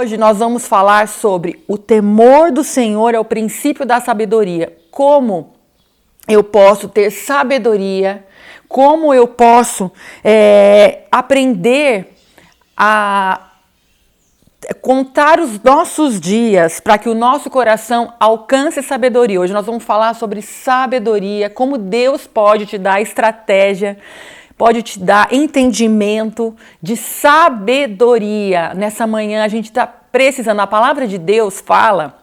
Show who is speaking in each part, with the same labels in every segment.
Speaker 1: hoje nós vamos falar sobre o temor do Senhor é o princípio da sabedoria. Como eu posso ter sabedoria, como eu posso aprender a contar os nossos dias para que o nosso coração alcance sabedoria. Hoje nós vamos falar sobre sabedoria, como Deus pode te dar estratégia, pode te dar entendimento de sabedoria. Nessa manhã a gente está precisando, a palavra de Deus fala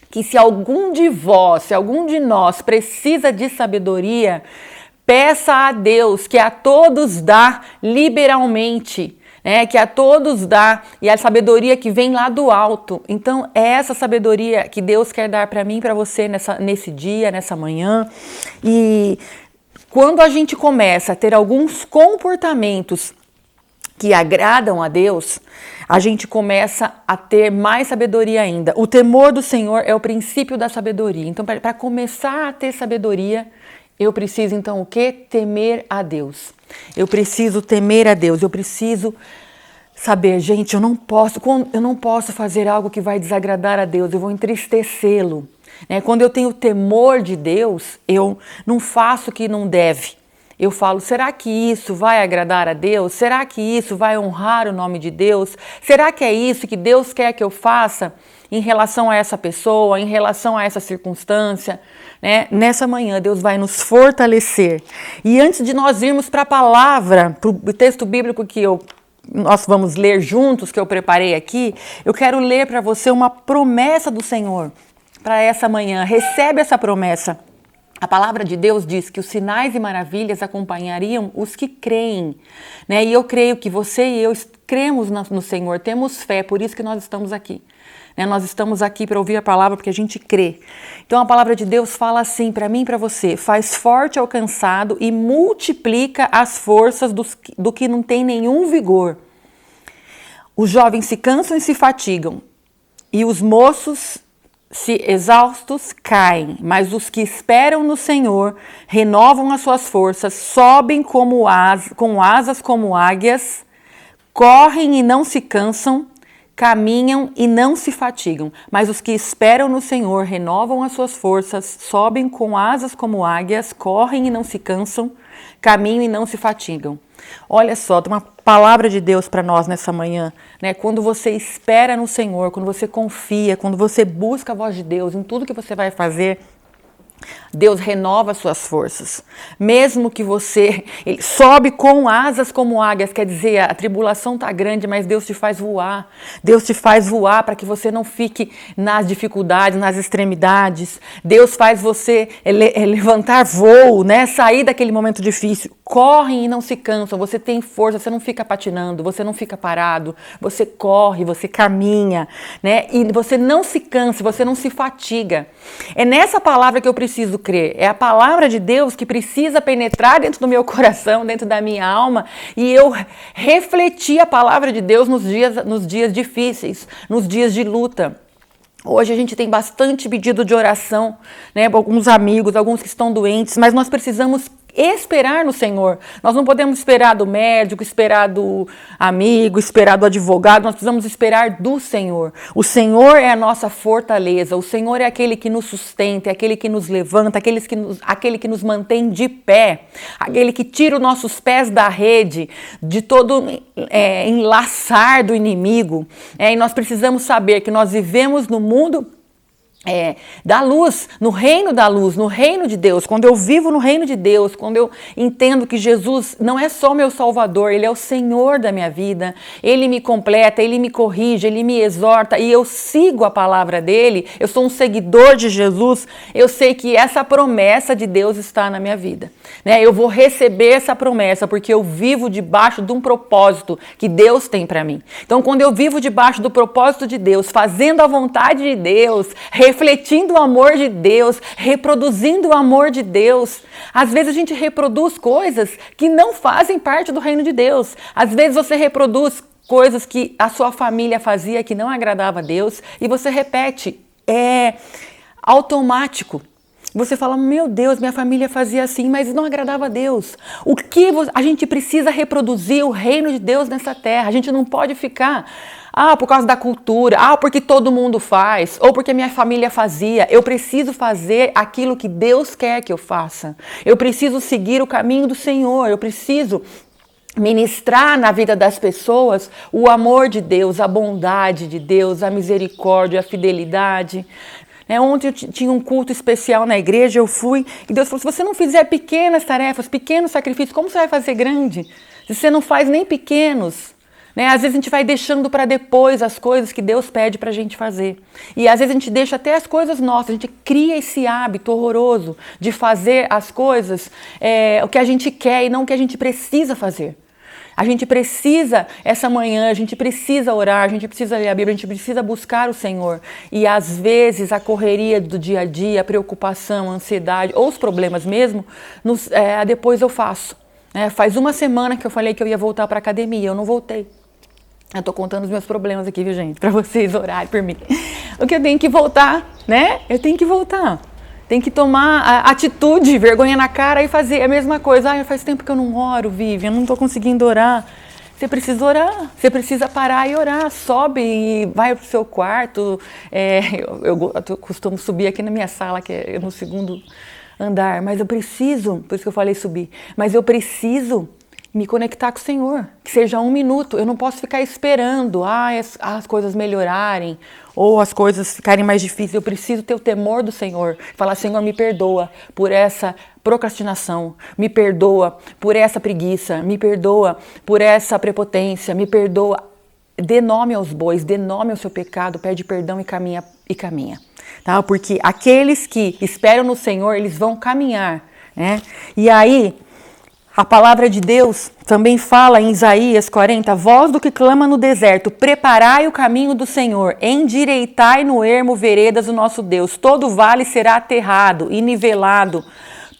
Speaker 1: que se algum de vós, se algum de nós precisa de sabedoria, peça a Deus que a todos dá liberalmente, que a todos dá, e a sabedoria que vem lá do alto. Então é essa sabedoria que Deus quer dar para mim e para você nesse dia, nessa manhã. E quando a gente começa a ter alguns comportamentos que agradam a Deus, a gente começa a ter mais sabedoria ainda. O temor do Senhor é o princípio da sabedoria. Então, para começar a ter sabedoria, eu preciso então o quê? Temer a Deus. Eu preciso temer a Deus. Eu preciso saber, gente, eu não posso fazer algo que vai desagradar a Deus. Eu vou entristecê-lo. Quando eu tenho temor de Deus, eu não faço o que não deve. Eu falo, será que isso vai agradar a Deus? Será que isso vai honrar o nome de Deus? Será que é isso que Deus quer que eu faça em relação a essa pessoa, em relação a essa circunstância? Nessa manhã, Deus vai nos fortalecer. E antes de nós irmos para a palavra, para o texto bíblico que nós vamos ler juntos, que eu preparei aqui, eu quero ler para você uma promessa do Senhor para essa manhã. Recebe essa promessa. A palavra de Deus diz que os sinais e maravilhas acompanhariam os que creem, E eu creio que você e eu cremos no Senhor, temos fé, por isso que nós estamos aqui. Nós estamos aqui para ouvir a palavra porque a gente crê. Então a palavra de Deus fala assim para mim e para você: faz forte ao cansado e multiplica as forças do que não tem nenhum vigor. Os jovens se cansam e se fatigam, e os moços se exaustos caem, mas os que esperam no Senhor renovam as suas forças, sobem com asas como águias, correm e não se cansam, caminham e não se fatigam. Mas os que esperam no Senhor renovam as suas forças, sobem com asas como águias, correm e não se cansam, caminham e não se fatigam. Olha só, tem uma palavra de Deus para nós nessa manhã, Quando você espera no Senhor, quando você confia, quando você busca a voz de Deus em tudo que você vai fazer, Deus renova as suas forças. Mesmo que ele sobe com asas como águias, quer dizer, a tribulação está grande, mas Deus te faz voar. Deus te faz voar para que você não fique nas dificuldades, nas extremidades. Deus faz você levantar voo, Sair daquele momento difícil. Correm e não se cansam, você tem força, você não fica patinando, você não fica parado, você corre, você caminha, E você não se cansa, você não se fatiga. É nessa palavra que eu preciso crer. É a palavra de Deus que precisa penetrar dentro do meu coração, dentro da minha alma, e eu refletir a palavra de Deus nos dias difíceis, nos dias de luta. Hoje a gente tem bastante pedido de oração, Alguns amigos, alguns que estão doentes, mas nós precisamos esperar no Senhor. Nós não podemos esperar do médico, esperar do amigo, esperar do advogado, nós precisamos esperar do Senhor. O Senhor é a nossa fortaleza, o Senhor é aquele que nos sustenta, é aquele que nos levanta, aquele que nos mantém de pé, aquele que tira os nossos pés da rede, de todo enlaçar do inimigo. E nós precisamos saber que nós vivemos no mundo da luz, no reino da luz, no reino de Deus. Quando eu vivo no reino de Deus, quando eu entendo que Jesus não é só meu Salvador, Ele é o Senhor da minha vida, Ele me completa, Ele me corrige, Ele me exorta e eu sigo a palavra dEle, eu sou um seguidor de Jesus, eu sei que essa promessa de Deus está na minha vida. Eu vou receber essa promessa porque eu vivo debaixo de um propósito que Deus tem para mim. Então, quando eu vivo debaixo do propósito de Deus, fazendo a vontade de Deus, refletindo o amor de Deus, reproduzindo o amor de Deus. Às vezes a gente reproduz coisas que não fazem parte do reino de Deus. Às vezes você reproduz coisas que a sua família fazia que não agradava a Deus e você repete. É automático. Você fala, meu Deus, minha família fazia assim, mas não agradava a Deus. A gente precisa reproduzir o reino de Deus nessa terra. A gente não pode ficar Ah, por causa da cultura. Ah, porque todo mundo faz. Ou porque minha família fazia. Eu preciso fazer aquilo que Deus quer que eu faça. Eu preciso seguir o caminho do Senhor. Eu preciso ministrar na vida das pessoas o amor de Deus, a bondade de Deus, a misericórdia, a fidelidade. Ontem eu tinha um culto especial na igreja, eu fui, e Deus falou, se você não fizer pequenas tarefas, pequenos sacrifícios, como você vai fazer grande? Se você não faz nem pequenos. Às vezes a gente vai deixando para depois as coisas que Deus pede para a gente fazer. E às vezes a gente deixa até as coisas nossas, a gente cria esse hábito horroroso de fazer as coisas o que a gente quer e não o que a gente precisa fazer. A gente precisa, essa manhã, a gente precisa orar, a gente precisa ler a Bíblia, a gente precisa buscar o Senhor. E às vezes a correria do dia a dia, a preocupação, a ansiedade, ou os problemas mesmo, depois eu faço. Faz uma semana que eu falei que eu ia voltar para a academia, eu não voltei. Eu tô contando os meus problemas aqui, viu, gente? Para vocês orarem por mim. O que eu tenho que voltar, Eu tenho que voltar. Tem que tomar atitude, vergonha na cara e fazer a mesma coisa. Faz tempo que eu não oro, Vivian, eu não tô conseguindo orar. Você precisa orar, você precisa parar e orar. Sobe e vai pro seu quarto. Eu costumo subir aqui na minha sala, que é no 2º andar. Mas eu preciso, por isso que eu falei subir, mas eu preciso me conectar com o Senhor, que seja 1 minuto. Eu não posso ficar esperando as coisas melhorarem ou as coisas ficarem mais difíceis. Eu preciso ter o temor do Senhor. Falar, Senhor, me perdoa por essa procrastinação, me perdoa por essa preguiça, me perdoa por essa prepotência, me perdoa. Dê nome aos bois, dê nome ao seu pecado, pede perdão e caminha. Tá? Porque aqueles que esperam no Senhor, eles vão caminhar. E aí, a palavra de Deus também fala em Isaías 40, voz do que clama no deserto, preparai o caminho do Senhor, endireitai no ermo veredas do nosso Deus, todo vale será aterrado e nivelado,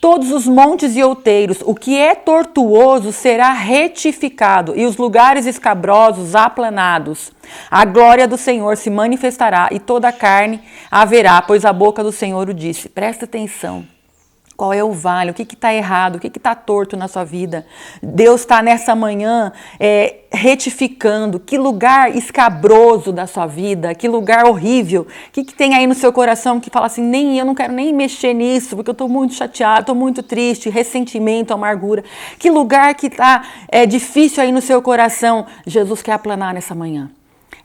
Speaker 1: todos os montes e outeiros, o que é tortuoso será retificado e os lugares escabrosos aplanados. A glória do Senhor se manifestará e toda a carne haverá, pois a boca do Senhor o disse. Presta atenção. Qual é o vale? O que está errado? O que está torto na sua vida? Deus está nessa manhã retificando. Que lugar escabroso da sua vida? Que lugar horrível? O que tem aí no seu coração que fala assim, eu não quero nem mexer nisso, porque eu estou muito chateado, estou muito triste, ressentimento, amargura. Que lugar que está difícil aí no seu coração? Jesus quer aplanar nessa manhã.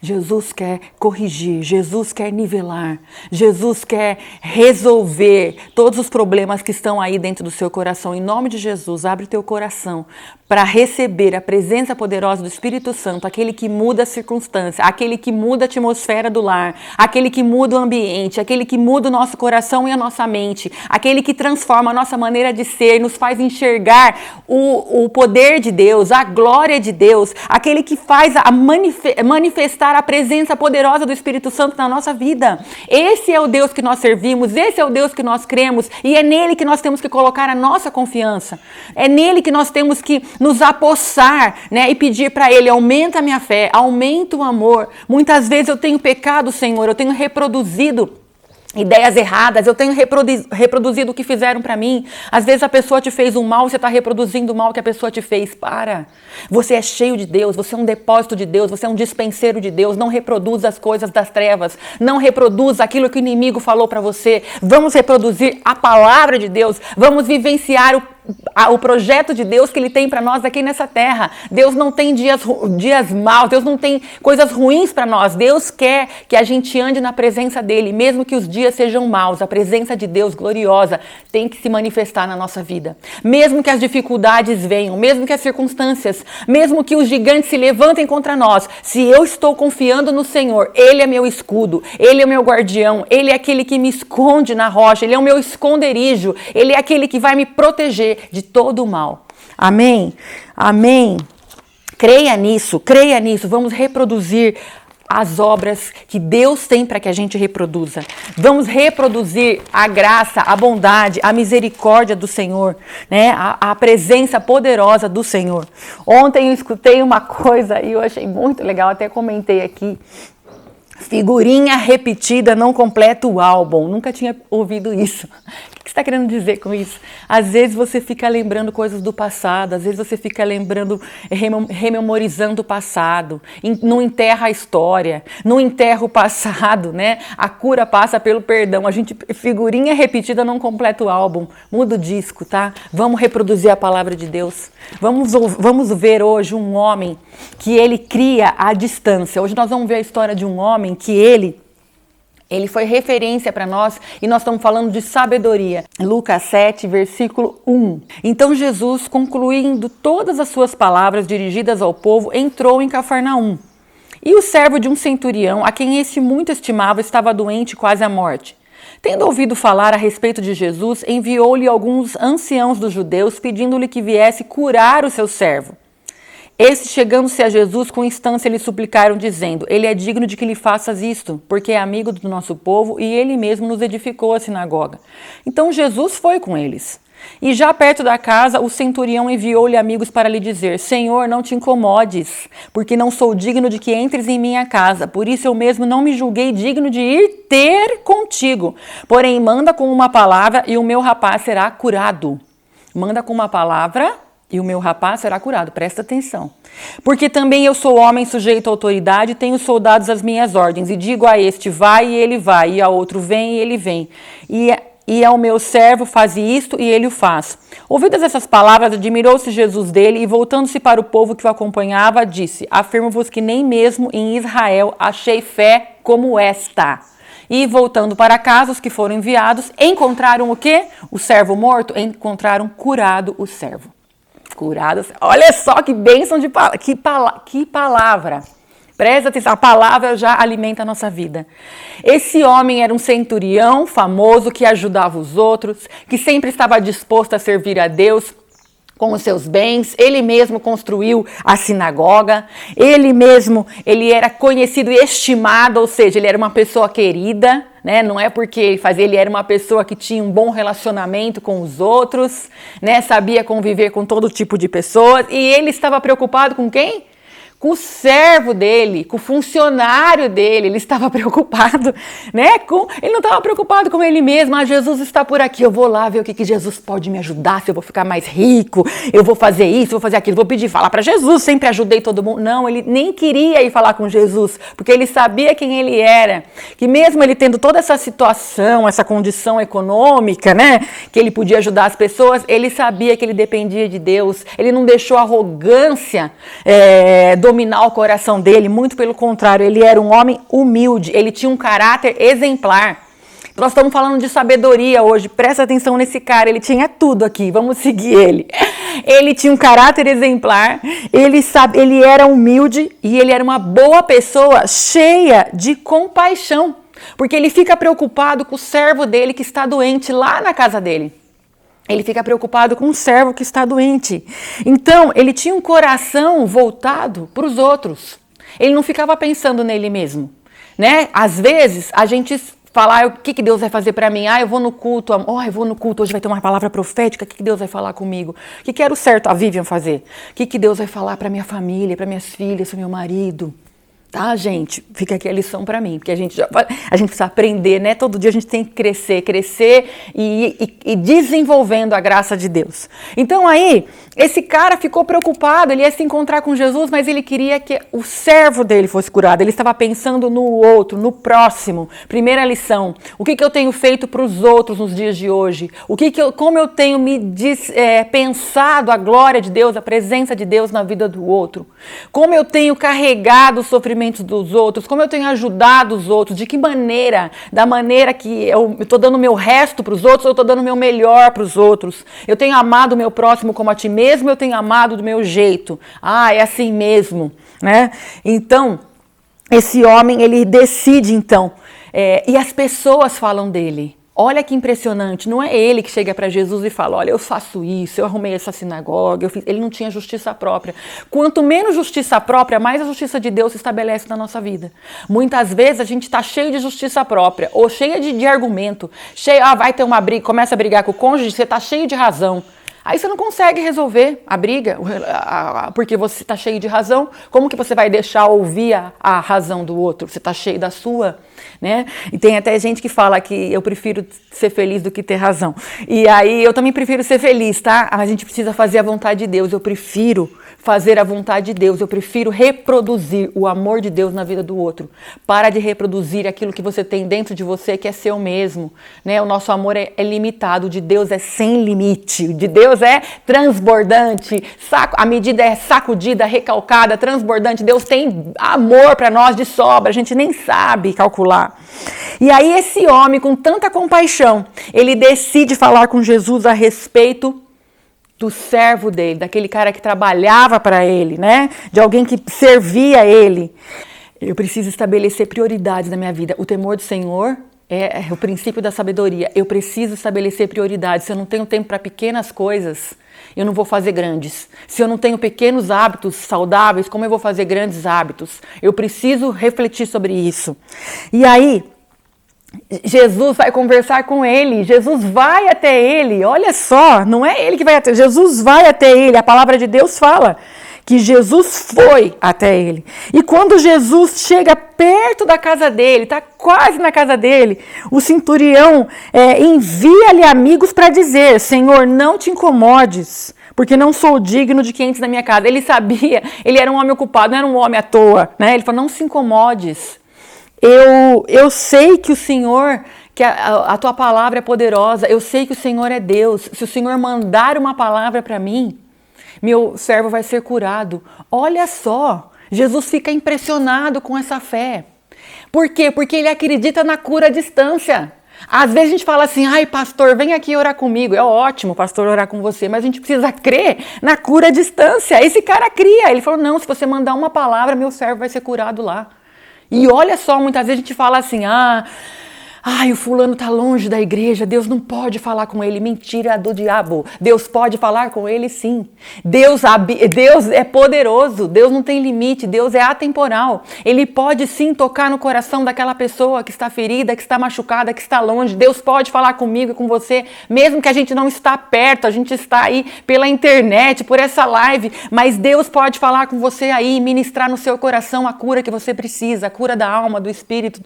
Speaker 1: Jesus quer corrigir, Jesus quer nivelar, Jesus quer resolver todos os problemas que estão aí dentro do seu coração. Em nome de Jesus, abre o teu coração para receber a presença poderosa do Espírito Santo, aquele que muda a circunstância, aquele que muda a atmosfera do lar, aquele que muda o ambiente, aquele que muda o nosso coração e a nossa mente, aquele que transforma a nossa maneira de ser, nos faz enxergar o poder de Deus, a glória de Deus, aquele que faz manifestar a presença poderosa do Espírito Santo na nossa vida. Esse é o Deus que nós servimos, esse é o Deus que nós cremos e é nele que nós temos que colocar a nossa confiança. É nele que nós temos que nos apossar, e pedir para ele, aumenta a minha fé, aumenta o amor. Muitas vezes eu tenho pecado, Senhor, eu tenho reproduzido ideias erradas, eu tenho reproduzido o que fizeram para mim. Às vezes a pessoa te fez um mal, você está reproduzindo o mal que a pessoa te fez. Para! Você é cheio de Deus, você é um depósito de Deus, você é um dispenseiro de Deus. Não reproduza as coisas das trevas, não reproduza aquilo que o inimigo falou para você. Vamos reproduzir a palavra de Deus, vamos vivenciar o projeto de Deus que ele tem para nós aqui nessa terra. Deus não tem dias maus, Deus não tem coisas ruins para nós. Deus quer que a gente ande na presença dele, mesmo que os dias sejam maus. A presença de Deus gloriosa tem que se manifestar na nossa vida. Mesmo que as dificuldades venham, mesmo que as circunstâncias, mesmo que os gigantes se levantem contra nós, se eu estou confiando no Senhor, ele é meu escudo, ele é meu guardião, ele é aquele que me esconde na rocha, ele é o meu esconderijo, ele é aquele que vai me proteger de todo o mal. Amém? Amém. Creia nisso. Vamos reproduzir as obras que Deus tem para que a gente reproduza. Vamos reproduzir a graça, a bondade, a misericórdia do Senhor, a presença poderosa do Senhor. Ontem eu escutei uma coisa e eu achei muito legal, até comentei aqui. Figurinha repetida não completa o álbum. Nunca tinha ouvido isso. O que você está querendo dizer com isso? Às vezes você fica lembrando coisas do passado, às vezes você fica lembrando, rememorizando o passado, não enterra a história, não enterra o passado, né? A cura passa pelo perdão. A gente, figurinha repetida não completa o álbum. Muda o disco, tá? Vamos reproduzir a palavra de Deus. Vamos ver hoje um homem que ele cria à distância. Hoje nós vamos ver a história de um homem que ele foi referência para nós e nós estamos falando de sabedoria. Lucas 7, versículo 1. Então Jesus, concluindo todas as suas palavras dirigidas ao povo, entrou em Cafarnaum. E o servo de um centurião, a quem este muito estimava, estava doente quase à morte. Tendo ouvido falar a respeito de Jesus, enviou-lhe alguns anciãos dos judeus, pedindo-lhe que viesse curar o seu servo. Estes, chegando-se a Jesus, com instância lhe suplicaram, dizendo: Ele é digno de que lhe faças isto, porque é amigo do nosso povo e ele mesmo nos edificou a sinagoga. Então Jesus foi com eles. E já perto da casa, o centurião enviou-lhe amigos para lhe dizer: Senhor, não te incomodes, porque não sou digno de que entres em minha casa. Por isso eu mesmo não me julguei digno de ir ter contigo. Porém, manda com uma palavra e o meu rapaz será curado. Manda com uma palavra e o meu rapaz será curado. Presta atenção. Porque também eu sou homem sujeito à autoridade, tenho soldados às minhas ordens, e digo a este, vai, e ele vai, e a outro, vem, e ele vem. E ao meu servo, faze isto, e ele o faz. Ouvidas essas palavras, admirou-se Jesus dele, e voltando-se para o povo que o acompanhava, disse: Afirmo-vos que nem mesmo em Israel achei fé como esta. E voltando para casa, os que foram enviados, encontraram o quê? O servo morto? Encontraram curado o servo. Curado. Olha só que bênção de palavra. Que palavra. Presta atenção, a palavra já alimenta a nossa vida. Esse homem era um centurião famoso que ajudava os outros, que sempre estava disposto a servir a Deus com os seus bens. Ele mesmo construiu a sinagoga, ele era conhecido e estimado, ou seja, ele era uma pessoa querida, né? Não é porque ele era uma pessoa que tinha um bom relacionamento com os outros, né? Sabia conviver com todo tipo de pessoas, e ele estava preocupado com quem? Com o servo dele, com o funcionário dele, ele estava preocupado, né? Ele não estava preocupado com ele mesmo. Ah, Jesus está por aqui, eu vou lá ver o que Jesus pode me ajudar, se eu vou ficar mais rico, eu vou fazer isso, vou fazer aquilo, vou pedir, falar para Jesus, sempre ajudei todo mundo. Não, ele nem queria ir falar com Jesus, porque ele sabia quem ele era, que mesmo ele tendo toda essa situação, essa condição econômica, né, que ele podia ajudar as pessoas, ele sabia que ele dependia de Deus, ele não deixou a arrogância dominar o coração dele, muito pelo contrário, ele era um homem humilde, ele tinha um caráter exemplar. Nós estamos falando de sabedoria hoje, presta atenção nesse cara, ele tinha tudo aqui, vamos seguir ele. Ele tinha um caráter exemplar, ele era humilde e ele era uma boa pessoa, cheia de compaixão, porque ele fica preocupado com o servo dele que está doente lá na casa dele. Ele fica preocupado com um servo que está doente. Então, ele tinha um coração voltado para os outros. Ele não ficava pensando nele mesmo, né? Às vezes, a gente fala, o que Deus vai fazer para mim? Eu vou no culto, eu vou no culto, hoje vai ter uma palavra profética, o que Deus vai falar comigo? O que era o certo a Vivian fazer? O que Deus vai falar para minha família, para minhas filhas, para meu marido? Tá, gente? Fica aqui a lição para mim, porque a gente precisa aprender, né? Todo dia a gente tem que crescer e desenvolvendo a graça de Deus. Então aí, esse cara ficou preocupado, ele ia se encontrar com Jesus, mas ele queria que o servo dele fosse curado. Ele estava pensando no outro, no próximo. Primeira lição, o que eu tenho feito para os outros nos dias de hoje? Como eu tenho pensado a glória de Deus, a presença de Deus na vida do outro? Como eu tenho carregado o sofrimento dos outros, como eu tenho ajudado os outros, de que maneira, da maneira que eu estou dando o meu resto para os outros, eu estou dando o meu melhor para os outros, eu tenho amado o meu próximo como a ti mesmo, eu tenho amado do meu jeito, é assim mesmo, né? Então, esse homem, ele decide então, e as pessoas falam dele. Olha que impressionante, não é ele que chega para Jesus e fala, olha, eu faço isso, eu arrumei essa sinagoga, ele não tinha justiça própria. Quanto menos justiça própria, mais a justiça de Deus se estabelece na nossa vida. Muitas vezes a gente está cheio de justiça própria, ou cheia de argumento, vai ter uma briga, começa a brigar com o cônjuge, você está cheio de razão. Aí você não consegue resolver a briga, porque você está cheio de razão. Como que você vai deixar ouvir a razão do outro? Você está cheio da sua. né? E tem até gente que fala que eu prefiro ser feliz do que ter razão. E aí eu também prefiro ser feliz, tá? A gente precisa fazer a vontade de Deus. Eu prefiro fazer a vontade de Deus. Eu prefiro reproduzir o amor de Deus na vida do outro. Para de reproduzir aquilo que você tem dentro de você, que é seu mesmo, né? O nosso amor é limitado, o de Deus é sem limite, o de Deus é transbordante, a medida é sacudida, recalcada, transbordante. Deus tem amor para nós de sobra, a gente nem sabe calcular. E aí esse homem, com tanta compaixão, ele decide falar com Jesus a respeito do servo dele, daquele cara que trabalhava para ele, né? De alguém que servia ele. Eu preciso estabelecer prioridades na minha vida. O temor do Senhor é o princípio da sabedoria. Eu preciso estabelecer prioridades. Se eu não tenho tempo para pequenas coisas, eu não vou fazer grandes. Se eu não tenho pequenos hábitos saudáveis, como eu vou fazer grandes hábitos? Eu preciso refletir sobre isso. E aí, Jesus vai conversar com ele, Jesus vai até ele, olha só, não é ele que vai até, Jesus vai até ele, a palavra de Deus fala que Jesus foi até ele. E quando Jesus chega perto da casa dele, está quase na casa dele, o centurião envia-lhe amigos para dizer: Senhor, não te incomodes, porque não sou digno de que entres na minha casa. Ele sabia, ele era um homem ocupado, não era um homem à toa, né? Ele falou: não se incomodes. Eu sei que o Senhor, que a tua palavra é poderosa, eu sei que o Senhor é Deus. Se o Senhor mandar uma palavra para mim, meu servo vai ser curado. Olha só, Jesus fica impressionado com essa fé. Por quê? Porque ele acredita na cura à distância. Às vezes a gente fala assim: ai, pastor, vem aqui orar comigo. É ótimo, pastor, orar com você, mas a gente precisa crer na cura à distância. Esse cara cria. Ele falou: não, se você mandar uma palavra, meu servo vai ser curado lá. E olha só, muitas vezes a gente fala assim: o fulano tá longe da igreja, Deus não pode falar com ele. Mentira do diabo. Deus pode falar com ele, sim. Deus é poderoso, Deus não tem limite, Deus é atemporal. Ele pode sim tocar no coração daquela pessoa que está ferida, que está machucada, que está longe. Deus pode falar comigo e com você, mesmo que a gente não está perto, a gente está aí pela internet, por essa live, mas Deus pode falar com você aí, ministrar no seu coração a cura que você precisa, a cura da alma, do espírito.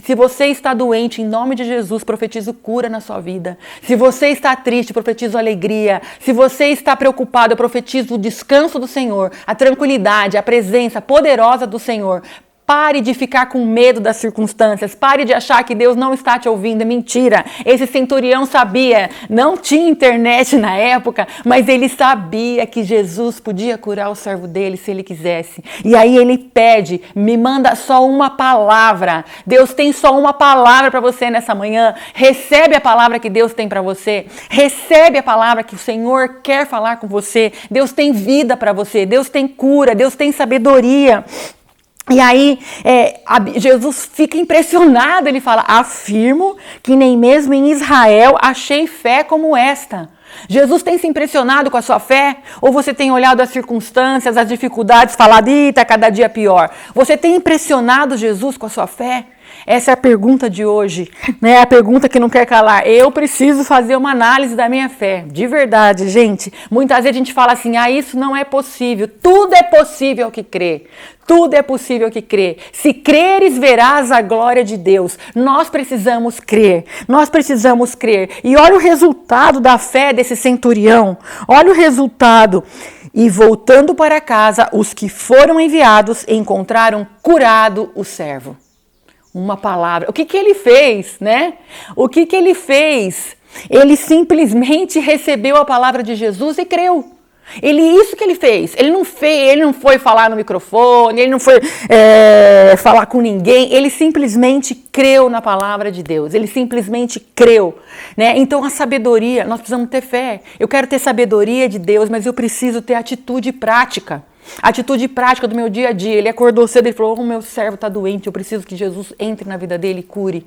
Speaker 1: Se você está doente, em nome de Jesus, profetizo cura na sua vida. Se você está triste, profetizo alegria. Se você está preocupado, eu profetizo o descanso do Senhor, a tranquilidade, a presença poderosa do Senhor. Pare de ficar com medo das circunstâncias. Pare de achar que Deus não está te ouvindo. É mentira. Esse centurião sabia. Não tinha internet na época, mas ele sabia que Jesus podia curar o servo dele se ele quisesse. E aí ele pede: me manda só uma palavra. Deus tem só uma palavra para você nessa manhã. Recebe a palavra que Deus tem para você. Recebe a palavra que o Senhor quer falar com você. Deus tem vida para você. Deus tem cura. Deus tem sabedoria. E aí, Jesus fica impressionado, ele fala: afirmo que nem mesmo em Israel achei fé como esta. Jesus tem se impressionado com a sua fé? Ou você tem olhado as circunstâncias, as dificuldades, falado: tá cada dia pior? Você tem impressionado Jesus com a sua fé? Essa é a pergunta de hoje, né? A pergunta que não quer calar. Eu preciso fazer uma análise da minha fé. De verdade, gente. Muitas vezes a gente fala assim: isso não é possível. Tudo é possível ao que crê. Tudo é possível ao que crê. Se creres, verás a glória de Deus. Nós precisamos crer. Nós precisamos crer. E olha o resultado da fé desse centurião. Olha o resultado. E voltando para casa, os que foram enviados encontraram curado o servo. Uma palavra. O que ele fez, né? O que ele fez? Ele simplesmente recebeu a palavra de Jesus e creu. Isso que ele fez. Ele não foi falar no microfone, ele não foi falar com ninguém. Ele simplesmente creu na palavra de Deus. Ele simplesmente creu, né? Então a sabedoria, nós precisamos ter fé. Eu quero ter sabedoria de Deus, mas eu preciso ter atitude prática. Atitude prática do meu dia a dia. Ele acordou cedo e falou: meu servo está doente, eu preciso que Jesus entre na vida dele e cure.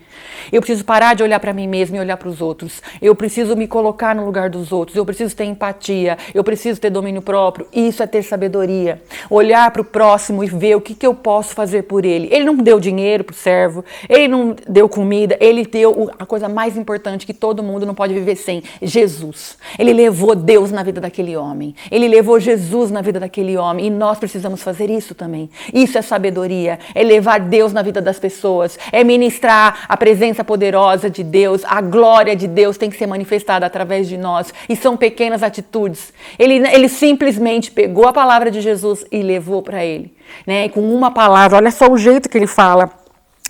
Speaker 1: Eu preciso parar de olhar para mim mesmo e olhar para os outros. Eu preciso me colocar no lugar dos outros. Eu preciso ter empatia. Eu preciso ter domínio próprio. Isso é ter sabedoria. Olhar para o próximo e ver o que eu posso fazer por ele. Ele não deu dinheiro para o servo. Ele não deu comida. Ele deu a coisa mais importante que todo mundo não pode viver sem: Jesus. Ele levou Deus na vida daquele homem. Ele levou Jesus na vida daquele homem. E nós precisamos fazer isso também. Isso é sabedoria, é levar Deus na vida das pessoas, é ministrar a presença poderosa de Deus, a glória de Deus tem que ser manifestada através de nós. E são pequenas atitudes. Ele simplesmente pegou a palavra de Jesus e levou para ele, né? E com uma palavra, olha só o jeito que ele fala.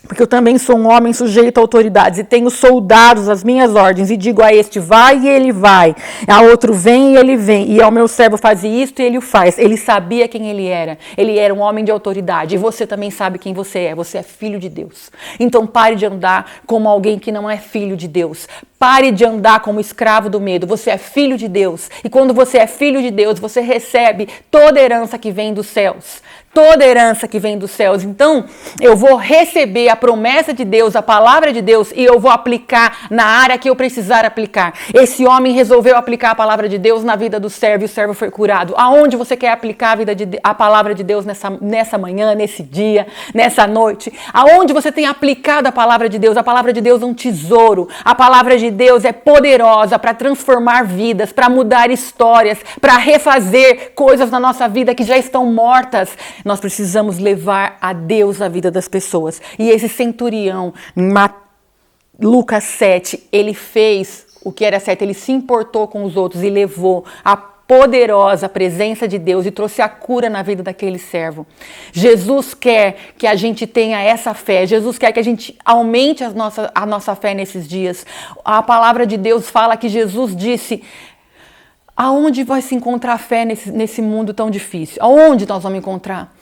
Speaker 1: Porque eu também sou um homem sujeito a autoridades e tenho soldados às minhas ordens e digo a este vai e ele vai, a outro vem e ele vem, e ao meu servo faz isto e ele o faz. Ele sabia quem ele era um homem de autoridade, e você também sabe quem você é filho de Deus. Então pare de andar como alguém que não é filho de Deus, pare de andar como escravo do medo, você é filho de Deus, e quando você é filho de Deus, você recebe toda a herança que vem dos céus. Toda herança que vem dos céus. Então, eu vou receber a promessa de Deus, a palavra de Deus, e eu vou aplicar na área que eu precisar aplicar. Esse homem resolveu aplicar a palavra de Deus na vida do servo, e o servo foi curado. Aonde você quer aplicar a palavra de Deus nessa manhã, nesse dia, nessa noite? Aonde você tem aplicado a palavra de Deus? A palavra de Deus é um tesouro. A palavra de Deus é poderosa para transformar vidas, para mudar histórias, para refazer coisas na nossa vida que já estão mortas. Nós precisamos levar a Deus a vida das pessoas. E esse centurião, em Lucas 7, ele fez o que era certo, ele se importou com os outros e levou a poderosa presença de Deus e trouxe a cura na vida daquele servo. Jesus quer que a gente tenha essa fé. Jesus quer que a gente aumente a nossa fé nesses dias. A palavra de Deus fala que Jesus disse: aonde vai se encontrar fé nesse mundo tão difícil? Aonde nós vamos encontrar?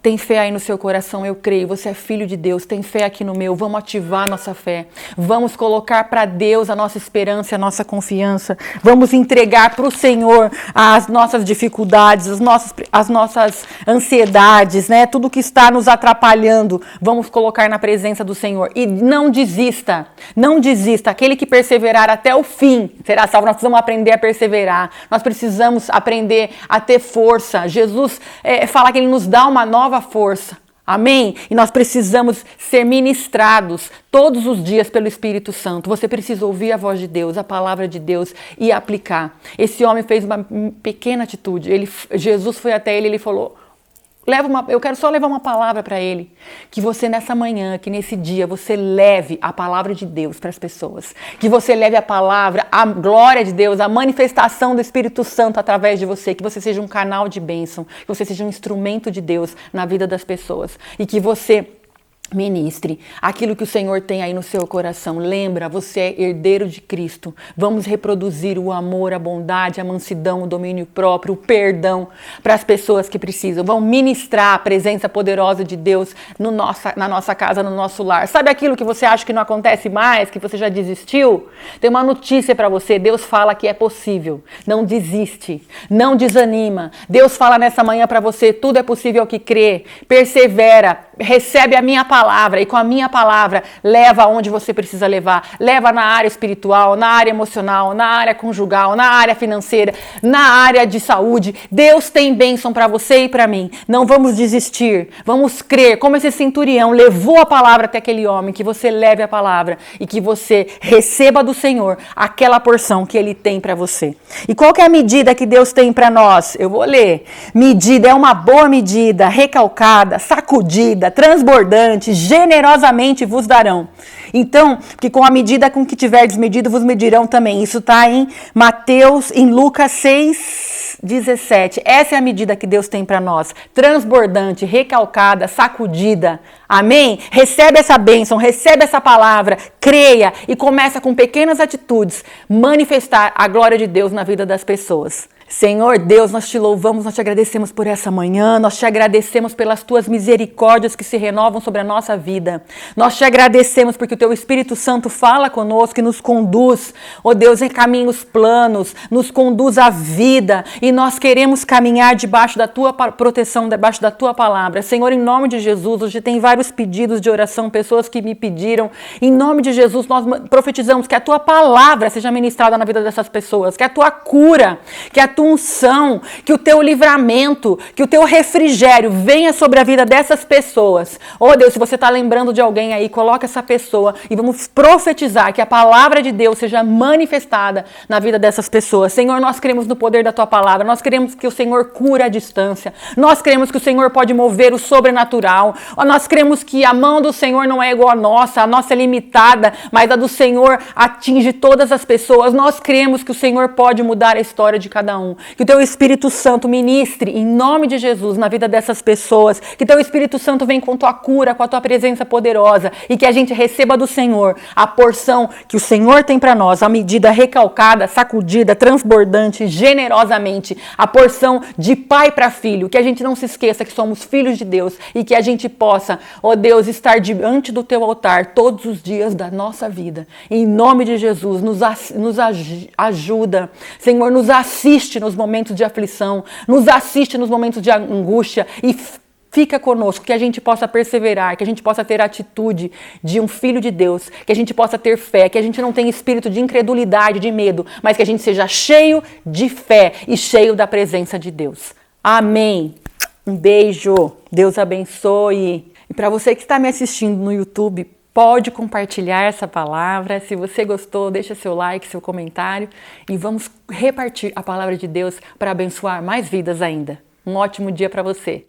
Speaker 1: Tem fé aí no seu coração, eu creio. Você é filho de Deus, tem fé aqui no meu. Vamos ativar a nossa fé. Vamos colocar para Deus a nossa esperança, a nossa confiança. Vamos entregar para o Senhor as nossas dificuldades, as nossas ansiedades, né? Tudo que está nos atrapalhando. Vamos colocar na presença do Senhor. E não desista. Não desista. Aquele que perseverar até o fim será salvo. Nós precisamos aprender a perseverar. Nós precisamos aprender a ter força. Jesus fala que Ele nos dá uma nova força, amém? E nós precisamos ser ministrados todos os dias pelo Espírito Santo. Você precisa ouvir a voz de Deus, a palavra de Deus e aplicar. Esse homem fez uma pequena atitude. Jesus foi até ele e falou: eu quero só levar uma palavra para ele. Que você nessa manhã, que nesse dia, você leve a palavra de Deus para as pessoas. Que você leve a palavra, a glória de Deus, a manifestação do Espírito Santo através de você. Que você seja um canal de bênção. Que você seja um instrumento de Deus na vida das pessoas. E que você ministre aquilo que o Senhor tem aí no seu coração. Lembra, você é herdeiro de Cristo. Vamos reproduzir o amor, a bondade, a mansidão, o domínio próprio, o perdão para as pessoas que precisam. Vamos ministrar a presença poderosa de Deus na nossa casa, no nosso lar. Sabe aquilo que você acha que não acontece mais, que você já desistiu? Tem uma notícia para você. Deus fala que é possível. Não desiste. Não desanima. Deus fala nessa manhã para você: tudo é possível ao que crê. Persevera. Recebe a minha palavra e com a minha palavra leva aonde você precisa levar. Leva na área espiritual, na área emocional, na área conjugal, na área financeira, na área de saúde. Deus tem bênção para você e para mim. Não vamos desistir, vamos crer. Como esse centurião levou a palavra até aquele homem, que você leve a palavra e que você receba do Senhor aquela porção que Ele tem para você. E qual que é a medida que Deus tem para nós? Eu vou ler. Medida é uma boa medida, recalcada, sacudida, transbordante, generosamente vos darão. Então, que com a medida com que tiverdes medido, vos medirão também. Isso está em Lucas 6:17. Essa é a medida que Deus tem para nós. Transbordante, recalcada, sacudida. Amém? Recebe essa bênção, recebe essa palavra, creia e começa com pequenas atitudes manifestar a glória de Deus na vida das pessoas. Senhor Deus, nós te louvamos, nós te agradecemos por essa manhã, nós te agradecemos pelas tuas misericórdias que se renovam sobre a nossa vida. Nós te agradecemos porque o teu Espírito Santo fala conosco e nos conduz, ó Deus, em caminhos planos, nos conduz à vida e nós queremos caminhar debaixo da tua proteção, debaixo da tua palavra. Senhor, em nome de Jesus, hoje tem vários pedidos de oração, pessoas que me pediram. Em nome de Jesus, nós profetizamos que a tua palavra seja ministrada na vida dessas pessoas, que a tua cura, que a tua unção, que o teu livramento, que o teu refrigério venha sobre a vida dessas pessoas. Oh Deus, se você está lembrando de alguém aí, coloca essa pessoa e vamos profetizar que a palavra de Deus seja manifestada na vida dessas pessoas. Senhor, nós cremos no poder da tua palavra, nós cremos que o Senhor cura a distância, nós cremos que o Senhor pode mover o sobrenatural, nós cremos que a mão do Senhor não é igual à nossa é limitada, mas a do Senhor atinge todas as pessoas. Nós cremos que o Senhor pode mudar a história de cada um, que o teu Espírito Santo ministre em nome de Jesus na vida dessas pessoas, que o teu Espírito Santo venha com tua cura, com a tua presença poderosa e que a gente receba do Senhor a porção que o Senhor tem para nós, a medida recalcada, sacudida, transbordante, generosamente, a porção de pai para filho, que a gente não se esqueça que somos filhos de Deus e que a gente possa, ó Deus, estar diante do teu altar todos os dias da nossa vida. Em nome de Jesus, nos ajuda, Senhor, nos assiste nos momentos de aflição, nos assiste nos momentos de angústia e fica conosco, que a gente possa perseverar, que a gente possa ter a atitude de um filho de Deus, que a gente possa ter fé, que a gente não tenha espírito de incredulidade, de medo, mas que a gente seja cheio de fé e cheio da presença de Deus. Amém. Um beijo. Deus abençoe. E para você que está me assistindo no YouTube, pode compartilhar essa palavra. Se você gostou, deixa seu like, seu comentário e vamos repartir a palavra de Deus para abençoar mais vidas ainda. Um ótimo dia para você.